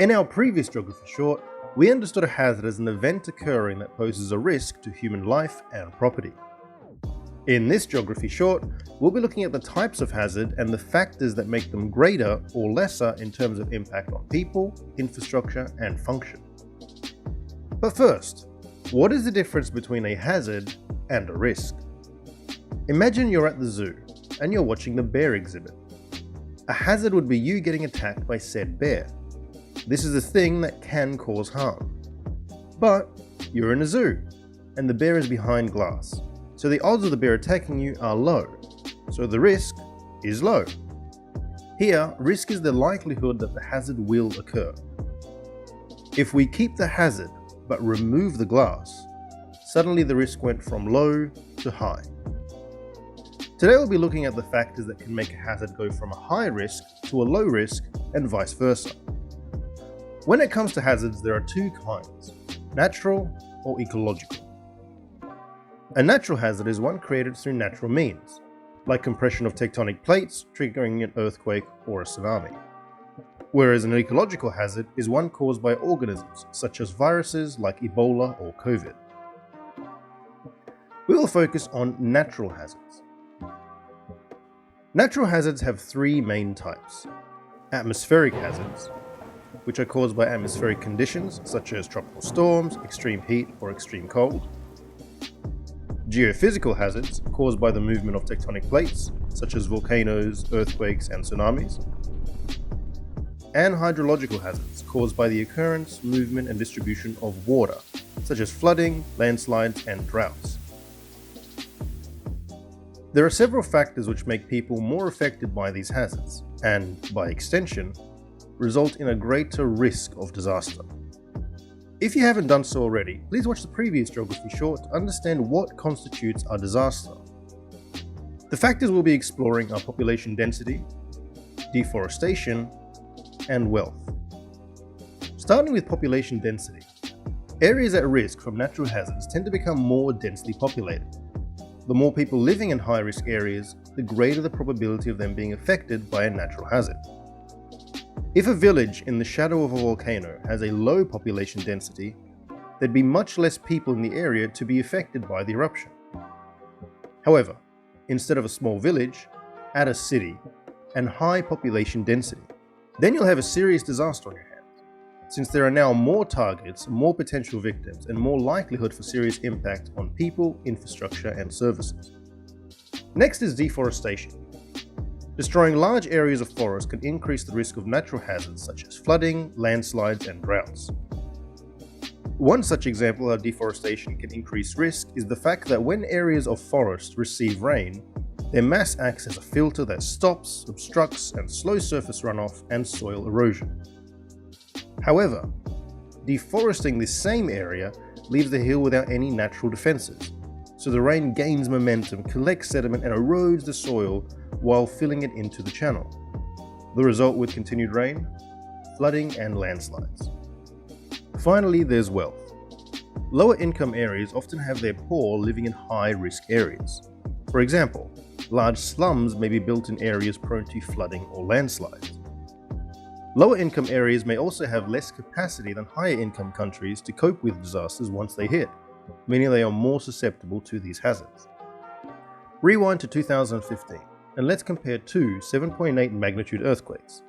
In our previous geography short, we understood a hazard as an event occurring that poses a risk to human life and property. In this geography short, we'll be looking at the types of hazard and the factors that make them greater or lesser in terms of impact on people, infrastructure, and function. But first, what is the difference between a hazard and a risk? Imagine you're at the zoo and you're watching the bear exhibit. A hazard would be you getting attacked by said bear. This is a thing that can cause harm. But you're in a zoo and the bear is behind glass, so the odds of the bear attacking you are low, so the risk is low. Here, risk is the likelihood that the hazard will occur. If we keep the hazard but remove the glass, suddenly the risk went from low to high. Today we'll be looking at the factors that can make a hazard go from a high risk to a low risk and vice versa. When it comes to hazards, there are two kinds, natural or ecological. A natural hazard is one created through natural means, like compression of tectonic plates triggering an earthquake or a tsunami. Whereas an ecological hazard is one caused by organisms, such as viruses like Ebola or COVID. We will focus on natural hazards. Natural hazards have three main types. Atmospheric hazards, which are caused by atmospheric conditions such as tropical storms, extreme heat, or extreme cold. Geophysical hazards, caused by the movement of tectonic plates, such as volcanoes, earthquakes, and tsunamis. And hydrological hazards, caused by the occurrence, movement, and distribution of water, such as flooding, landslides, and droughts. There are several factors which make people more affected by these hazards, and, by extension, result in a greater risk of disaster. If you haven't done so already, please watch the previous geography short to understand what constitutes a disaster. The factors we'll be exploring are population density, deforestation, and wealth. Starting with population density, areas at risk from natural hazards tend to become more densely populated. The more people living in high-risk areas, the greater the probability of them being affected by a natural hazard. If a village in the shadow of a volcano has a low population density, there'd be much less people in the area to be affected by the eruption. However, instead of a small village, add a city and high population density. Then you'll have a serious disaster on your hands, since there are now more targets, more potential victims, and more likelihood for serious impact on people, infrastructure, and services. Next is deforestation. Destroying large areas of forest can increase the risk of natural hazards such as flooding, landslides, and droughts. One such example of deforestation can increase risk is the fact that when areas of forest receive rain, their mass acts as a filter that stops, obstructs, and slows surface runoff and soil erosion. However, deforesting this same area leaves the hill without any natural defenses, so the rain gains momentum, collects sediment, and erodes the soil while filling it into the channel. The result with continued rain? Flooding and landslides. Finally, there's wealth. Lower income areas often have their poor living in high-risk areas. For example, large slums may be built in areas prone to flooding or landslides. Lower income areas may also have less capacity than higher income countries to cope with disasters once they hit, meaning they are more susceptible to these hazards. Rewind to 2015, and let's compare two 7.8 magnitude earthquakes.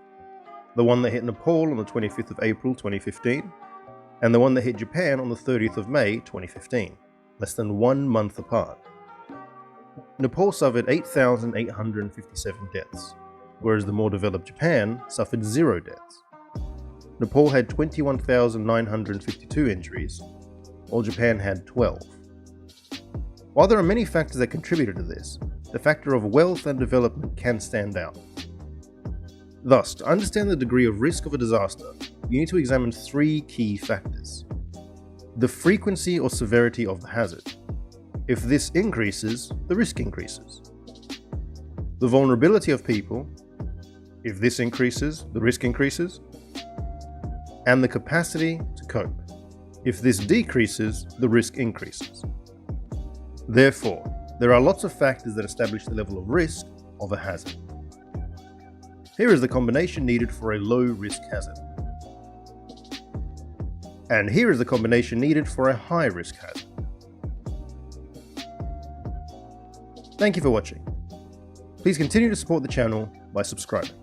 The one that hit Nepal on the 25th of April 2015, and the one that hit Japan on the 30th of May 2015, less than 1 month apart. Nepal suffered 8,857 deaths, whereas the more developed Japan suffered 0 deaths. Nepal had 21,952 injuries, while Japan had 12. While there are many factors that contributed to this, the factor of wealth and development can stand out. Thus, to understand the degree of risk of a disaster, you need to examine three key factors. The frequency or severity of the hazard. If this increases, the risk increases. The vulnerability of people. If this increases, the risk increases. And the capacity to cope. If this decreases, the risk increases. Therefore, there are lots of factors that establish the level of risk of a hazard. Here is the combination needed for a low-risk hazard. And here is the combination needed for a high-risk hazard. Thank you for watching. Please continue to support the channel by subscribing.